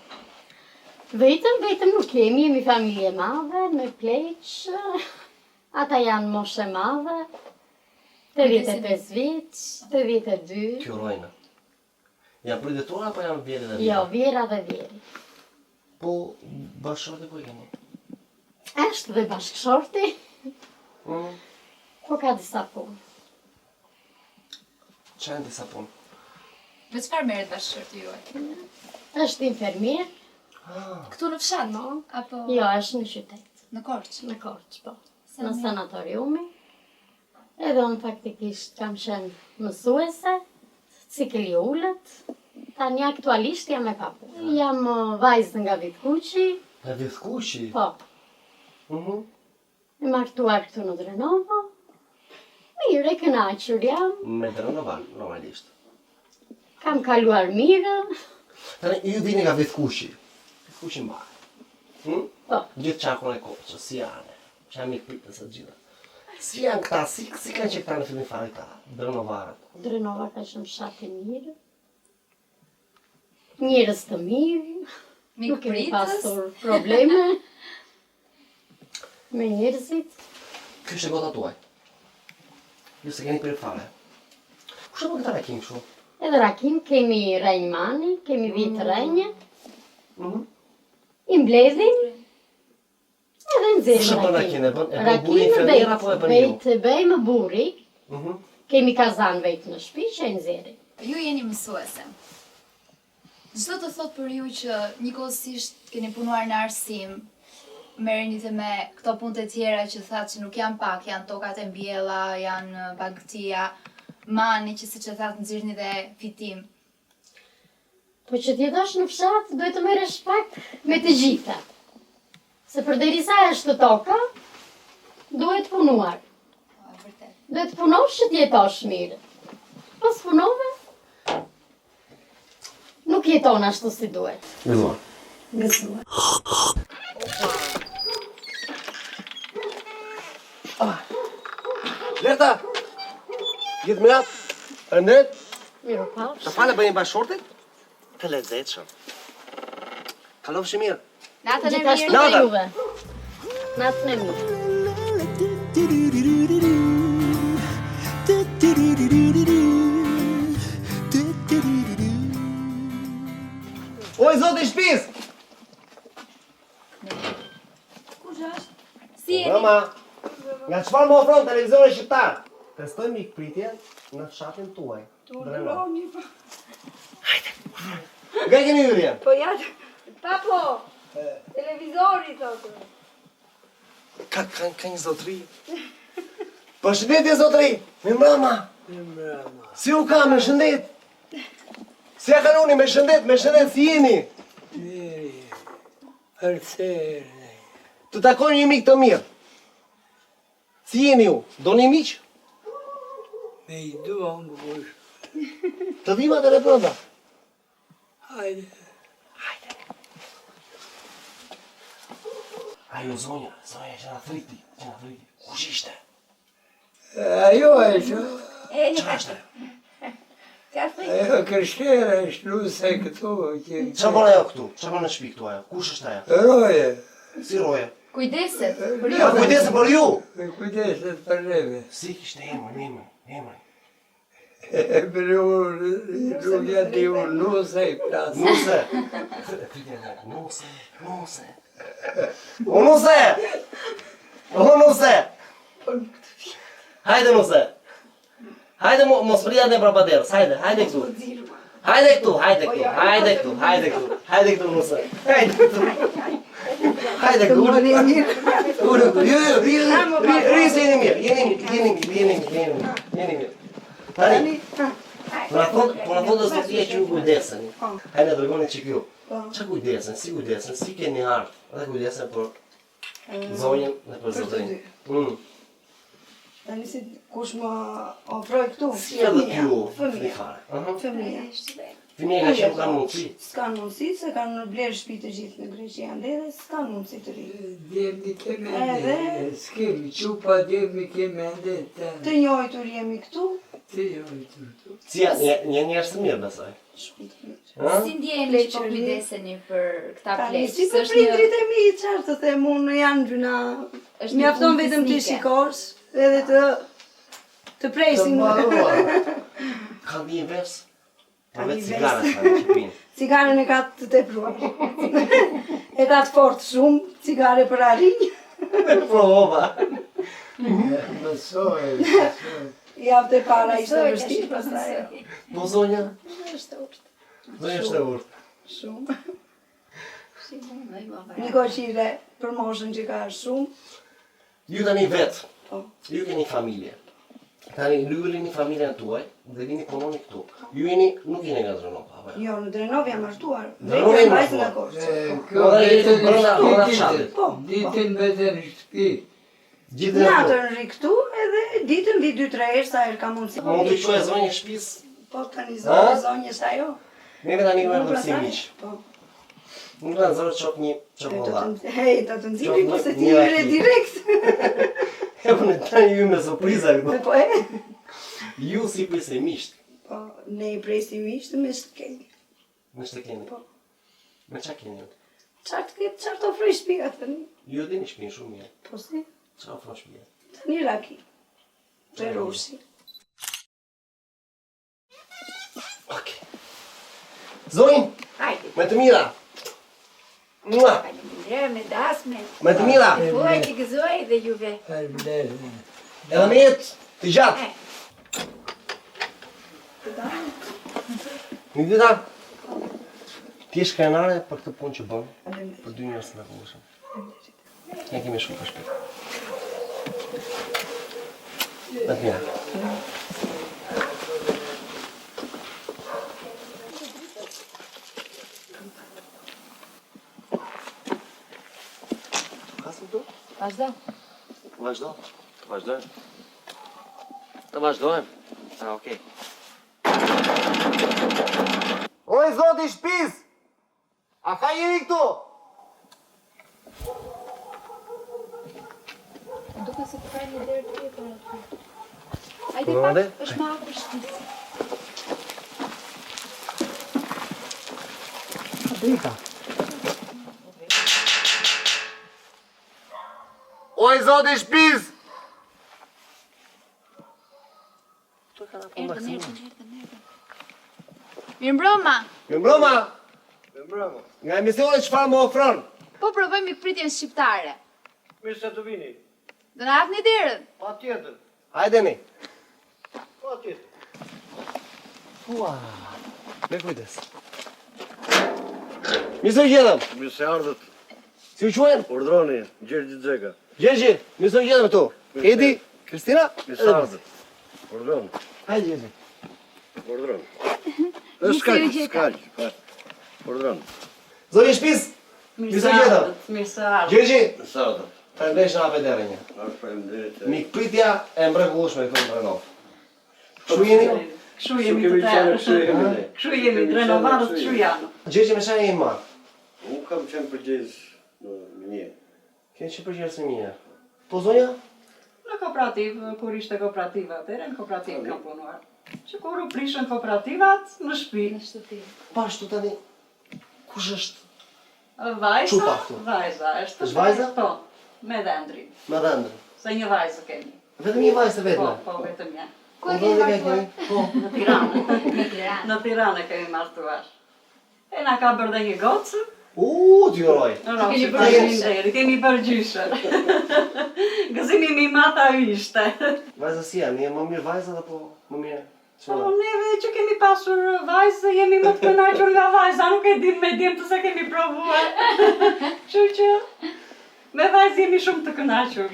Vetëm nuk kemi, jemi familje madhe, me pleqë, ata janë moshe madhe, 85 vjeç, 82. Kjo rojnë. Janë përdetura apo janë vjeri dhe vjeri? Jo, vjera dhe vjeri. Po, bashkëshorti po i kemi? Është dhe bashkëshorti, po ka disa punë. Qa janë disa punë? Me çfarë merret bashkëshorti juaj? Është infermier. Këtu në fshat, no? Apo Jo, është në qytet. në Korçë? Në Korçë, po. Në sanatoriumi. Edhe unë faktikisht kam qenë mësuese, cikli ullët. Tani aktualisht jam e papu. Jam vajzë nga Vitkuqi. Nga Vitkuqi? Po. E martuar këtu në Drenovo. Mirë, e kënaqur jam. Me Drenovan, normalisht. Kam kaluar mirë. Tani, ju vini nga Vitkuqi. Vitkuqi mbarë. Po. Gjithë qakun e Korçës, si janë? Që janë mikë pritës e gjitha. Si janë këta, si kanë që këta në filmin fare këta, Drenovarët? Drenova ka qenë fshati mirë. Njerëz të mirë. Nuk kemi pasur probleme me njerëzit. Kjo është e gota tuaj. Ju se keni për fare. Kush e po këta rakim kështu? Edhe rakim kemi Rejmani, kemi vitë Rejnje. I mbledhin, edhe nxjerrim Çfarë bën rakinë. rakinë? E bën burin Rakinë fermer apo e bën ju? bëjmë burri, kemi kazan vetë në shtëpi që e nxjerrim. Ju jeni mësuese. Çdo të thot për ju që njëkohësisht keni punuar në arsim, merreni dhe me këto punë të tjera që thatë që nuk janë pak, janë tokat e mbjella, janë bagëtia, mani që siç e thatë nxirrni dhe fitim. Po që t'jetosh në fshat, duhet të merresh pak me të gjitha. Se përderisa është toka, duhet punuar. Duhet punosh që t'jetosh mirë. Pas punove, nuk jeton ashtu si duhet. Gëzuar. Gëzuar. Lerta! Gjithë mirat? Përndet? Miru pash. Të fale bëjmë bashortit? Të lezetshëm. Kalofshi mirë. Natën e Gjithashtu mirë. për juve. Natën e mirë. Oj, zoti i shtëpis! Kush është? Si jeni? Mama, nga çfarë më ofron televizori shqiptar? Testoj mikpritje në fshatin tuaj. Nga keni hyrje? Po ja, papo, televizori thotë. Ka një zotri. Përshëndetje zotri. Mi mbrëma. Si u ka, me shëndet? Si ja kanoni, me shëndet, si jeni? Të takoj një mik të mirë. Si jeni ju? Do një miq? Me I dua më kush. Të vima të reprënda. Hajde. Ajo zonja që na thriti. Kush ishte? Ajo është. Qa ishte? Ajo kështera është nuse këtu. Qa bën ajo këtu? Qa bën në shtëpi këtu ajo? Kush është ajo? Roje. Si roje? Kujdeset për ju. Kujdeset për ju? Kujdeset për neve. Si kishte emrin. Për ju nuk jati unë nuse I plasë. Nuse? Nuse. O Nuse! Hajde Nuse! Hajde mos prijat në prapaderës, hajde këtu. Hajde këtu Nuse. Hajde këtu. Rrisë jeni mirë. Tani, po na thonë zotia që ju kujdesen. Hajde dërgoni që kjo. Qa kujdesen, si keni ardhë, dhe kujdesen për zonjën dhe për zotrin. Tani si kush më ofroj këtu? Si edhe t'ju, fare. Fëmija. Fëmija nga që nuk kanë mundësi. S'kanë mundësi, se kanë blerë shtëpi të gjithë në Greqi ande dhe s'kanë mundësi të rritë. Djemni keme ende, s'kemi qupa djemni keme ende. Të njojtur jemi këtu. Si një njerës të mirë besoj. Si ndjeni që po kujdeseni për këta pleqë? Si për prindrit e mi, qartë të them unë janë gjuna. Mjafton vetëm të shikosh edhe të presin. Kanë një ves? Për vetë cigarës kanë që pinë. Cigaren e ka të tepruar. E ka të fort shumë, cigare për arinjë. Prova. Mësoj. Javë të para ishte vështirë pastaj. Po zonja? Është urtë. Zonja është e urtë. Shumë. Niko qire për moshën që ka shumë. Ju tani vetë, ju keni familje. Tani ju jeni familjen tuaj dhe vini punoni këtu. Ju nuk jeni nga Drenova, apo? Jo, në Drenov jam martuar. Drenov jeni martuar. Kjo ditën vetën në shtëpi. Natën ri këtu edhe ditën vi 2-3 herë sa herë ka mundësi. Mund të quaj zonjë shtëpis? Po tani zonjë është ajo. Neve tani ju erdhëm si miq. Nuk na nxorë çop një çokoladë. Hej, ta të nxirri po se ti jere direkt. E po në tani ju me surpriza këtu. Po Ju si pjesë miqt. Po, ne I presim miqt me shtkeni. Me shtkeni? Po. Me qa keni? Qartë ofroj shpia tani? Ju dini shpinë shumë mirë. Po si? Qa ofroj shpia? Tani raki. Perushi. Okej. Zonjë, me të mira. Mua! Me dasme. Me të mira. Po e të gëzoj dhe juve. Edhe me jetë të gjatë. Një dita, ti je shkrenare për këtë punë që bën, për 2 njerëz të mrekullueshëm. Ne kemi shumë të shpejt. Me të mira. Vazhdo. Vazhdo. Vazhdojmë. Të vazhdojmë. Okej. Oj, zoti shpiz! A ka jeri këtu? Duke se të ka një derë tjetër aty. Ajde Po, pak, ande? është ma afër shtëpisë. Drita. Oj, zoti shpiz! Erdhën. Mirëmbrëma. Mirëmbrëma! Nga emisioni çfarë më ofron? Po provojmë mikpritjen shqiptare. Mirë se të vini. Do na hapni derën? Patjetër. Hajdeni. Patjetër. Ua. Me kujdes. Mirë se u gjetëm. Mirë se ardhët. Si u quhen? Urdhroni, Gjergji Xheka. Gjergji, mirë se u gjetëm këtu. Edi, Kristina? Mirë se ardhët. Urdhroni. Hajde Gjergji. Urdhroni. Mirë se u gjetëm. Urdhroni. Zoti shpiz, mirë se u gjetëm. Mirë se ardhët. Gjergji, Mirë se ardhët. faleminderit na hapet derën një. Faleminderit. Mikpritja e mrekullueshme këtu në Renov. Kështu jeni? Kështu jemi të tërë. Kështu jemi, renovarët kështu janë. Gjergji me çfarë jeni marrë? Unë kam qenë përgjegjës në Minje. Keni që përgjegjës në Minje. Po zonja? Në kooperativ, kur ishte kooperativa atëherë, në kooperativ kam punuar. Që kur u prishën kooperativat, në shtëpi. Pa ashtu tani, kush është? Vajza, Çupa këtu. vajza, është Është vajza? Po, me dhëndrin. Me dhëndër. Se një vajzë kemi. Vetëm një vajzë vetëm? Po, vetëm një. Ku e keni martuar? Po, në Tiranë. Në Tiranë. Në Tiranë kemi martuar. E na ka bërë dhe një gocë. T'ju roj. Kemi bërë kemi bërë gjyshe. Gëzimi mi mata ishte. Vajza si jam, më mirë vajza apo më mirë? Po, neve që kemi pasur vajzë, jemi më të kënaqur nga vajza, nuk e dim me djemtë se kemi provuar. Kështu që me vajzë jemi shumë të kënaqur.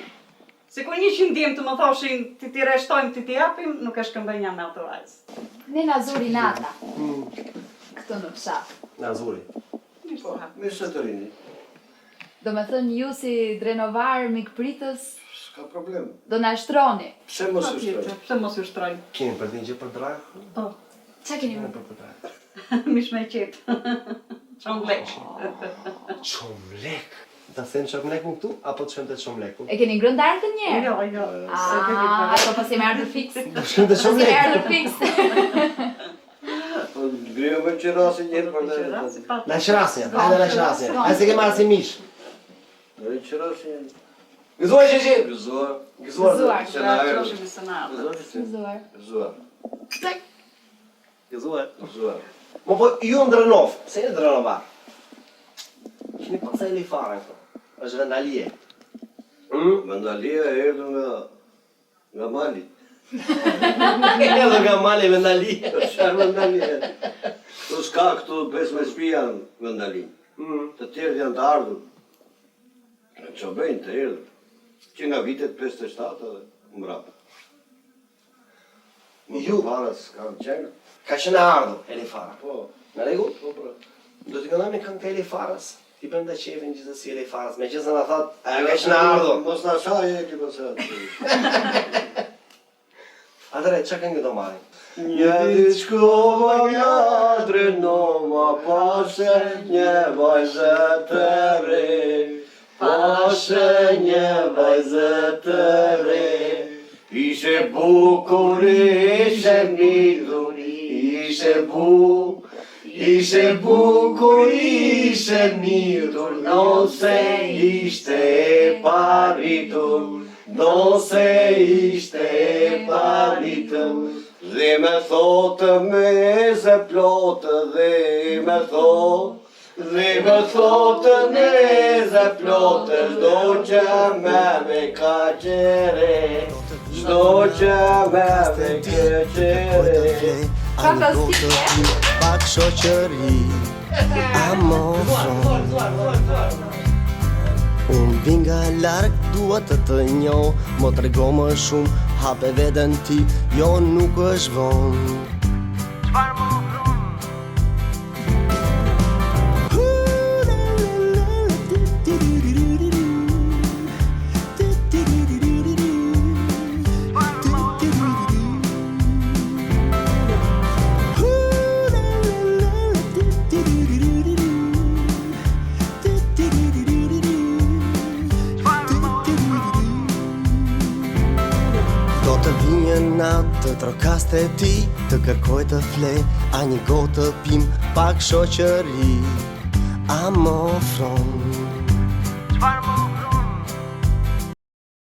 Se ku 100 djemë të më thoshin ti reshtojmë, ti japim, nuk e shkëmbënja me atë vajzë. Ne na zuri nata. Këtu në fshat. Na zuri. Mirë se të rini. Do me thënë ju si drenovar mikpritës, S'ka problem. do na shtroni. Pse mos u shtroj? Pse mos u shtroj? Keni për të një gjë për drag? Po. Qa keni më? Për drag. Mish me qetë. Çomlek. Çomlek. Ta them çomlekun këtu apo të shëndet çomlekun? E keni ngrënë darkën njerë? Jo. Ato pas jemi ardhur fiks. Shëndet Pas jemi çomlek. ardhur fiks. Po ngrijo me qirasin njërë për dhe. Na qirasja, hajde na qirasja. Hajde se ke marrë si mish. Në qirasin. Gëzuar Gjergji. Gëzuar. Gëzuar. Se na erdhë. Qoshim se na ardhë. Gëzuar. Gëzuar. Gëzuar. Gëzuar. Mo po ju në Drenov, se jeni Drenovar? Keni pas e fare këto. Është vendalie. Vendalia erdhë nga Mali. Edhe nga Mali vendalie. Çfarë vendalie? Po s'ka këtu 15 shtëpi janë vendali. Të tjerë janë të ardhur. Që bëjnë të erdhur. Që nga vitet 57 edhe mbrapa. Ju paras kanë qenë. Ka qenë ardhur Elifara. Po. Në rregull? Po pra. Do t'i këndojmë një këngë të Elifaras. Ti bëm të qefin gjithësisë Elifaras. Me që se na thot, ajo ka qenë ardhur. Mos na shaj e ki mëse. Atëre, çka këngë do marrim? Një ditë shkova nga Drenova, pashe një vajzë të re. Pashe një vajzë të re. Ishe bukur, ishe mirë, ishe bukur, ishe mirë, nëse ishte e paritur, nëse ishte e paritur. Dhe me thotë me se plotë, dhe me thotë, Dhe më thotë neze plotë, çdo që me ka qere, çdo që me qere. Ani gotë pim pak shoqëri. Amofron. Unë vinga larg, dua të njoh, mo trego më shumë, hape veten ti, jo nuk është vonë. Çfarë më ofron? Të vinje natë të trokaste ti, të kërkoj të flej, a një gotë pim pak shoqëri. Amofron.